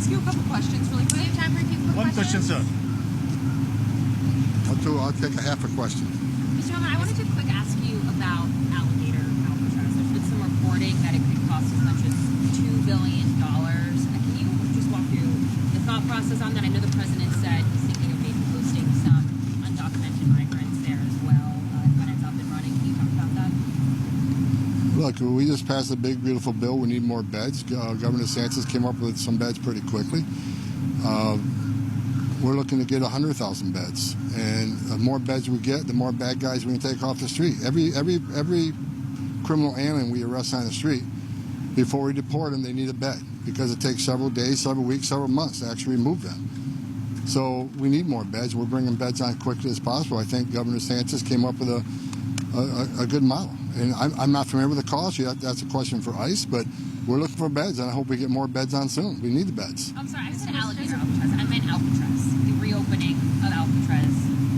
ask you a couple questions really quick? Do you have time for a few quick One question, questions? sir. I'll take a half a question. Mr. Homan, I wanted to quick ask you about Alligator Alcatraz. There's been some reporting that it could cost as much as $2 billion. Can you just walk through the thought process on that? I know the president said he's thinking of maybe hosting some undocumented migrants there as well when it's up and running. Can you talk about that? Look, we just passed a big, beautiful bill. We need more beds. Governor DeSantis came up with some beds pretty quickly. We're looking to get 100,000 beds, and the more beds we get, the more bad guys we can take off the street. Every criminal alien we arrest on the street, before we deport them, they need a bed because it takes several days, several weeks, several months to actually remove them. So we need more beds. We're bringing beds on quickly as possible. I think Governor DeSantis came up with a good model. And I'm not familiar with the cost yet. That's a question for ICE, but we're looking for beds, and I hope we get more beds on soon. We need the beds. I'm sorry, I said Alligator Alcatraz. I meant Alcatraz, the reopening of Alcatraz,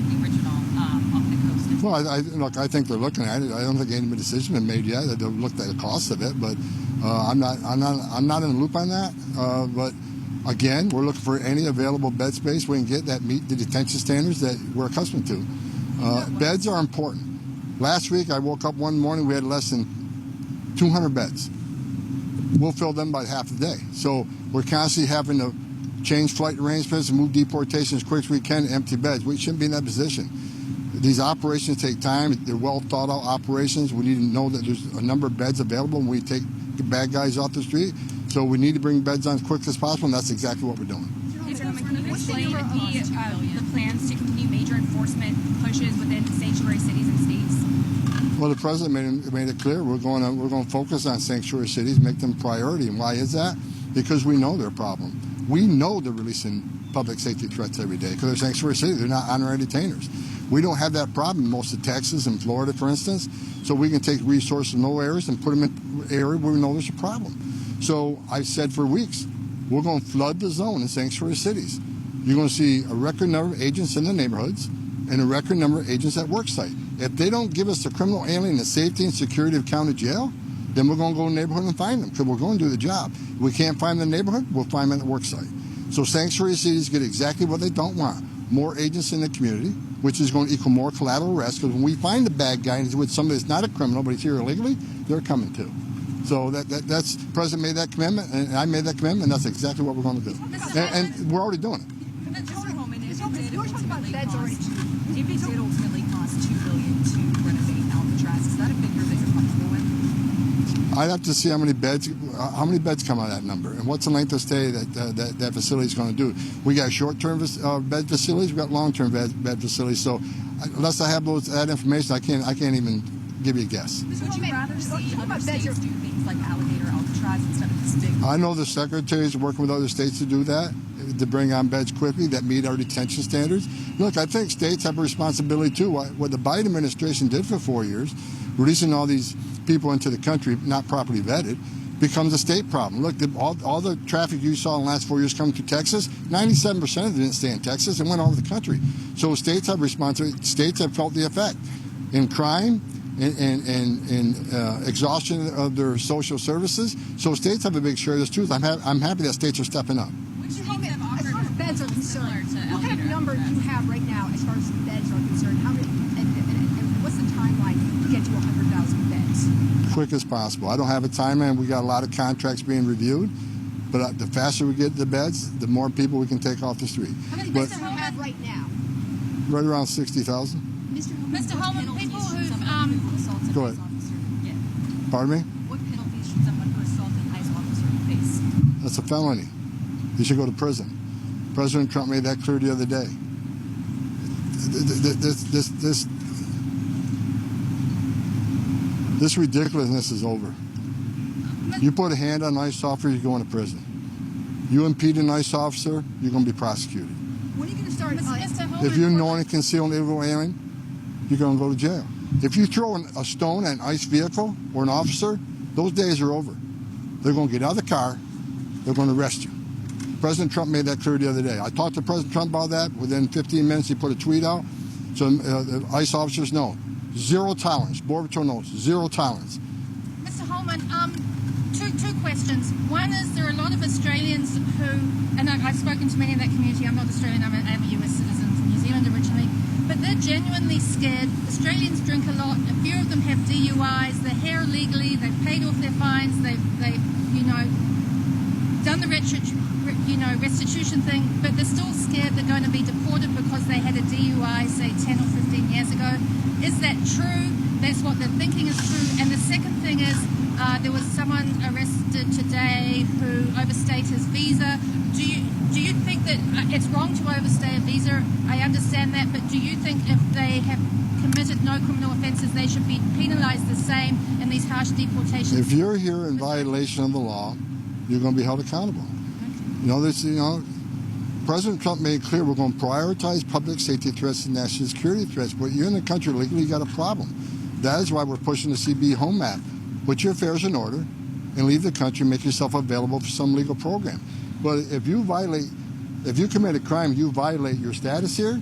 the original off the coast. Well, look, I think they're looking at it. I don't think any decision has been made yet. They've looked at the cost of it, but I'm not in the loop on that. But again, we're looking for any available bed space we can get that meet the detention standards that we're accustomed to. Beds are important. Last week, I woke up one morning, we had less than 200 beds. We'll fill them by half the day. So we're constantly having to change flight arrangements and move deportations as quick as we can to empty beds. We shouldn't be in that position. These operations take time. They're well thought out operations. We need to know that there's a number of beds available when we take the bad guys off the street. So we need to bring beds on as quick as possible, and that's exactly what we're doing. Can you explain the plans to continue major enforcement pushes within sanctuary cities and states? Well, the president made it clear we're going to focus on sanctuary cities, make them priority. And why is that? Because we know they're a problem. We know they're releasing public safety threats every day because they're sanctuary cities. They're not honorary detainers. We don't have that problem in most of Texas and Florida, for instance. So we can take resources in low areas and put them in areas where we know there's a problem. So I've said for weeks, we're going to flood the zone in sanctuary cities. You're going to see a record number of agents in the neighborhoods and a record number of agents at work site. If they don't give us the criminal alien the safety and security of county jail, then we're going to go to the neighborhood and find them because we're going to do the job. If we can't find them in the neighborhood, we'll find them at the work site. So sanctuary cities get exactly what they don't want. More agents in the community, which is going to equal more collateral arrest because when we find the bad guy and he's with somebody that's not a criminal but he's here illegally, they're coming too. So that's the president made that commitment and I made that commitment and that's exactly what we're going to do. And we're already doing it. Mr. Homan, if it did ultimately cost $2 billion to renovate Alcatraz, is that a figure that you're comfortable with? I'd have to see how many beds come out of that number, and what's the length of stay that facility is going to do. We got short-term bed facilities, we got long-term bed facilities. So unless I have that information, I can't even give you a guess. Would you rather see other states do things like Alligator Alcatraz instead of this big? I know the secretaries are working with other states to do that, to bring on beds quickly that meet our detention standards. Look, I think states have a responsibility too. What the Biden administration did for 4 years, releasing all these people into the country not properly vetted, becomes a state problem. Look, all the traffic you saw in the last 4 years coming through Texas, 97% of it didn't stay in Texas and went all over the country. So states have responsibility. States have felt the effect in crime, in exhaustion of their social services. So states have a big share of this too. I'm happy that states are stepping up. As far as beds are concerned, what kind of number do you have right now as far as beds are concerned? How many, and what's the timeline to get to 100,000 beds? Quick as possible. I don't have a timeline. We got a lot of contracts being reviewed, but the faster we get the beds, the more people we can take off the street. How many beds do you have right now? Right around 60,000. Mr. Homan, people who've Go ahead. Pardon me? What penalties should someone who assaulted an ICE officer face? That's a felony. You should go to prison. President Trump made that clear the other day. This ridiculousness is over. You put a hand on an ICE officer, you're going to prison. You impede an ICE officer, you're going to be prosecuted. When are you going to start? If you knowingly conceal an illegal alien, you're going to go to jail. If you throw a stone at an ICE vehicle or an officer, those days are over. They're going to get out of the car, they're going to arrest you. President Trump made that clear the other day. I talked to President Trump about that. Within 15 minutes, he put a tweet out. So the ICE officers know. Zero tolerance. Border Patrol knows. Zero tolerance. Mr. Homan, Two questions. One is there are a lot of Australians who, and I've spoken to many in that community. I'm not Australian. I'm a US citizen from New Zealand originally, but they're genuinely scared. Australians drink a lot. A few of them have DUIs. They're here illegally. They've paid off their fines. They've done the restitution thing, but they're still scared they're going to be deported because they had a DUI, say 10 or 15 years ago. Is that true? That's what they're thinking is true. And the second thing is, there was someone arrested today who overstayed his visa. Do you think that it's wrong to overstay a visa? I understand that, but do you think if they have committed no criminal offences, they should be penalised the same in these harsh deportations? If you're here in violation of the law, you're going to be held accountable. President Trump made it clear we're going to prioritize public safety threats and national security threats. But you're in the country legally, you got a problem. That is why we're pushing the CB home map. Put your affairs in order and leave the country, make yourself available for some legal program. But if you commit a crime, you violate your status here,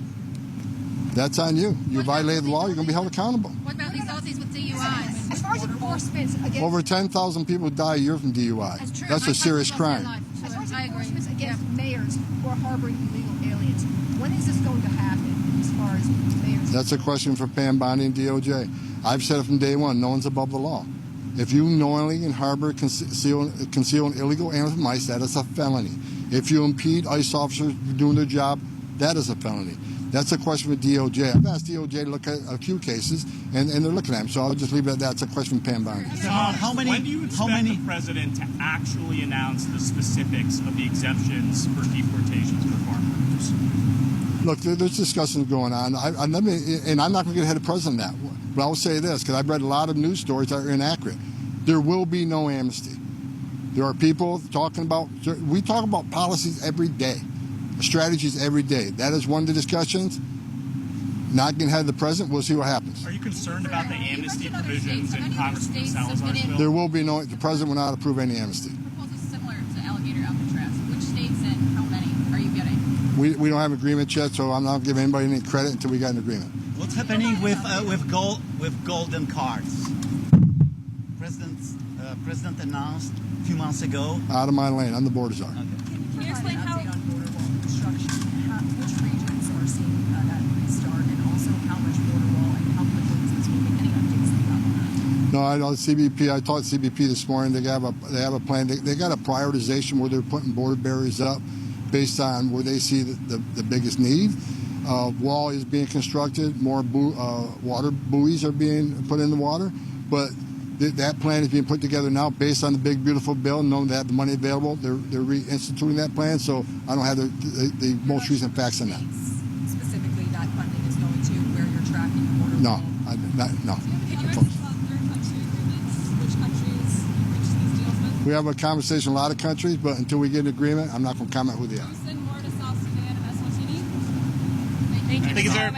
that's on you. You violated the law, you're going to be held accountable. What about these Aussies with DUIs? As far as enforcement against... Over 10,000 people die a year from DUI. That's a serious crime. As far as enforcement against mayors who are harboring illegal aliens, when is this going to happen as far as mayors? That's a question for Pam Bondi and DOJ. I've said it from day one, no one's above the law. If you knowingly and harbor, conceal an illegal alien from ICE, that is a felony. If you impede ICE officers doing their job, that is a felony. That's a question for DOJ. I've asked DOJ to look at a few cases, and they're looking at them. So I'll just leave it at that. It's a question for Pam Bondi. When do you expect the president to actually announce the specifics of the exemptions for deportations for farm workers? Look, there's discussions going on. I'm not going to get ahead of the president on that. But I'll say this, because I've read a lot of news stories that are inaccurate. There will be no amnesty. There are people talking about, we talk about policies every day, strategies every day. That is one of the discussions. Not getting ahead of the president. We'll see what happens. Are you concerned about the amnesty provisions in Congressman Salazar's bill? There will be no, the president will not approve any amnesty. Proposal similar to Alligator Alcatraz. Which states and how many are you getting? We don't have an agreement yet, so I'm not giving anybody any credit until we got an agreement. What's happening with golden cards? President announced a few months ago. Out of my lane. I'm the border czar. Okay. Can you explain how? Update on border wall construction, which regions are seeing that restart, and also how much border wall and how quickly is this moving? Any updates that you have on that? No, I know CBP. I talked to CBP this morning. They have a plan. They got a prioritization where they're putting border barriers up based on where they see the biggest need. Wall is being constructed. More water buoys are being put in the water, but that plan is being put together now based on the big beautiful bill. Knowing they have the money available, they're reinstituting that plan. So I don't have the most recent facts on that. Specifically, that funding is going to where you're tracking the border No, wall. no. Can you explain about third country agreements? Which countries reach these deals with? We have a conversation with a lot of countries, but until we get an agreement, I'm not going to comment who they are. Send more to South Sudan and Eswatini. Thank you, sir.